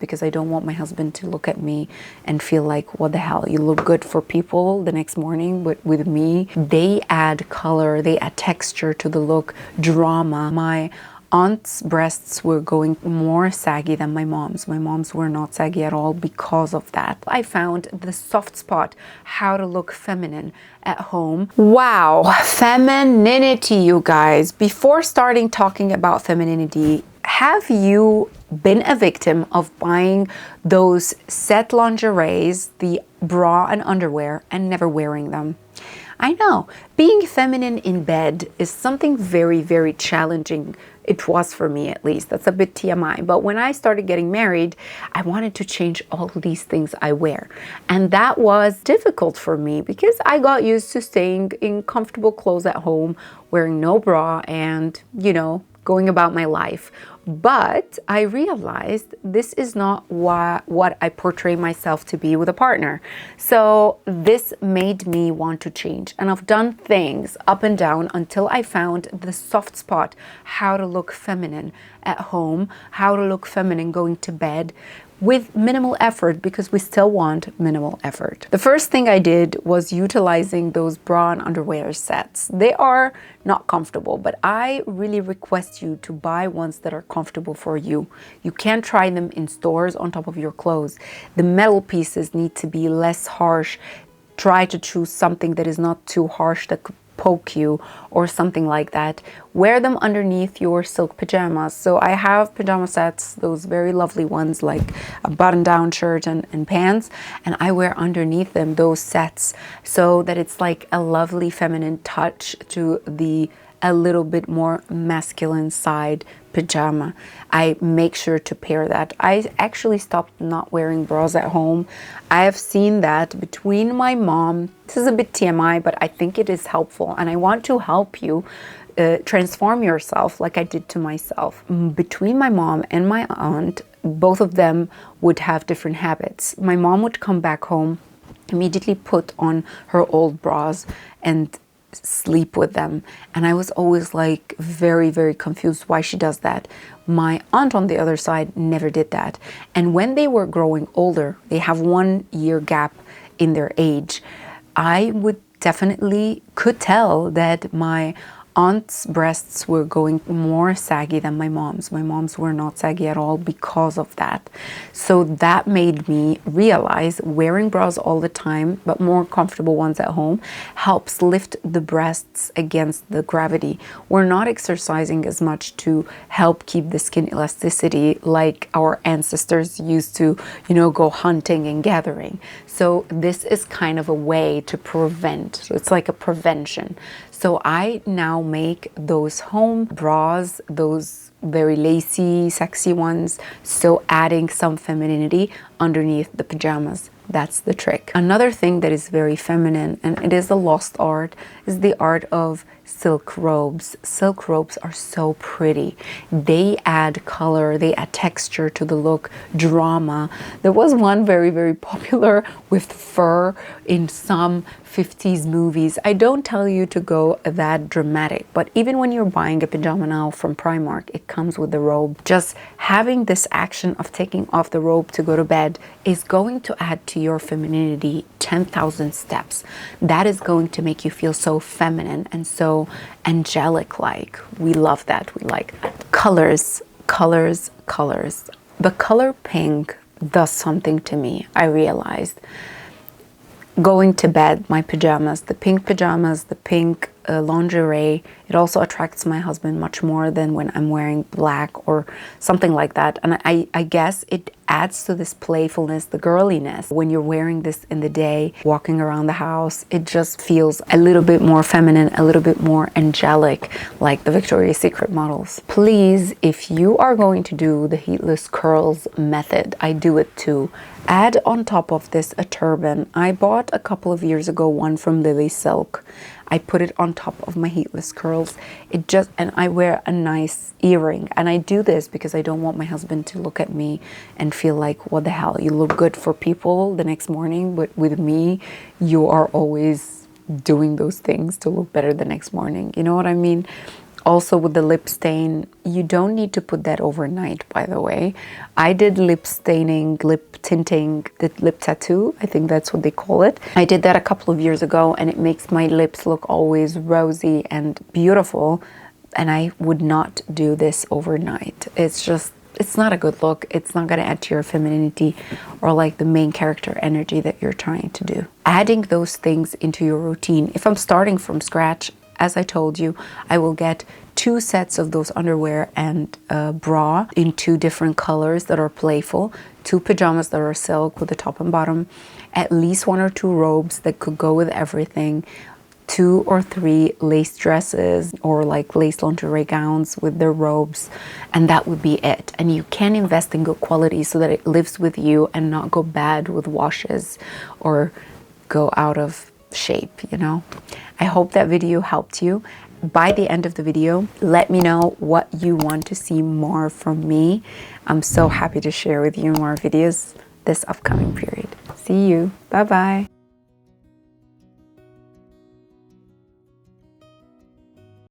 because I don't want my husband to look at me and feel like, what the hell, you look good for people the next morning, but with me, they add color, they add texture to the look, drama. My aunt's breasts were going more saggy than my mom's. My mom's were not saggy at all because of that. I found the soft spot, how to look feminine at home. Wow, femininity, you guys. Before starting talking about femininity, have you been a victim of buying those set lingeries, the bra and underwear, and never wearing them? I know, being feminine in bed is something very, very challenging. It was for me, at least. That's a bit TMI. But when I started getting married, I wanted to change all these things I wear. And that was difficult for me because I got used to staying in comfortable clothes at home, wearing no bra and, going about my life. But I realized this is not what I portray myself to be with a partner. So this made me want to change. And I've done things up and down until I found the soft spot, how to look feminine at home, how to look feminine going to bed, with minimal effort, because we still want minimal effort. The first thing I did was utilizing those bra and underwear sets. They are not comfortable, but I really request you to buy ones that are comfortable for you. You can't try them in stores on top of your clothes. The metal pieces need to be less harsh. Try to choose something that is not too harsh, that could poke you or something like that. Wear them underneath your silk pajamas. So I have pajama sets, those very lovely ones, like a button-down shirt and pants, and I wear underneath them those sets so that it's like a lovely feminine touch to the a little bit more masculine side pajama. I make sure to pair that. I actually stopped not wearing bras at home. I have seen that between my mom, this is a bit TMI, but I think it is helpful, and I want to help you transform yourself like I did to myself. Between my mom and my aunt, both of them would have different habits. My mom would come back home, immediately put on her old bras and sleep with them, and I was always like very, very confused why she does that. My aunt on the other side never did that, and when they were growing older, they have 1 year gap in their age, I would definitely could tell that my aunt's breasts were going more saggy than my mom's. My mom's were not saggy at all because of that. So that made me realize wearing bras all the time, but more comfortable ones at home, helps lift the breasts against the gravity. We're not exercising as much to help keep the skin elasticity like our ancestors used to, go hunting and gathering. So this is kind of a way to prevent. So it's like a prevention. So I now make those home bras, those very lacy, sexy ones, so adding some femininity underneath the pajamas. That's the trick. Another thing that is very feminine, and it is a lost art, is the art of silk robes. Silk robes are so pretty. They add color, they add texture to the look, drama. There was one very, very popular with fur in some 50s movies. I don't tell you to go that dramatic, but even when you're buying a pajama now from Primark, it comes with the robe. Just having this action of taking off the robe to go to bed is going to add to your femininity 10,000 steps. That is going to make you feel so feminine and so angelic like. We love that. We like that. Colors, colors, colors. The color pink does something to me, I realized. Going to bed, my pajamas, the pink lingerie, it also attracts my husband much more than when I'm wearing black or something like that. And I guess it adds to this playfulness, the girliness. When you're wearing this in the day, walking around the house, it just feels a little bit more feminine, a little bit more angelic, like the Victoria's Secret models. Please, if you are going to do the heatless curls method, I do it too. Add on top of this a turban. I bought a couple of years ago one from Lily Silk. I put it on top of my heatless curls. And I wear a nice earring. And I do this because I don't want my husband to look at me and feel like, what the hell, you look good for people the next morning, but with me, you are always doing those things to look better the next morning. You know what I mean? Also with the lip stain, you don't need to put that overnight, by the way. I did lip staining, lip tinting, the lip tattoo. I think that's what they call it. I did that a couple of years ago and it makes my lips look always rosy and beautiful. And I would not do this overnight. It's just, it's not a good look. It's not going to add to your femininity or like the main character energy that you're trying to do. Adding those things into your routine. If I'm starting from scratch, as I told you, I will get 2 sets of those underwear and a bra in 2 different colors that are playful, 2 pajamas that are silk with the top and bottom, at least 1 or 2 robes that could go with everything, 2 or 3 lace dresses or like lace lingerie gowns with their robes, and that would be it. And you can invest in good quality so that it lives with you and not go bad with washes or go out of shape, you know. I hope that video helped you. By the end of the video, let me know what you want to see more from me. I'm so happy to share with you more videos this upcoming period. See you. Bye bye.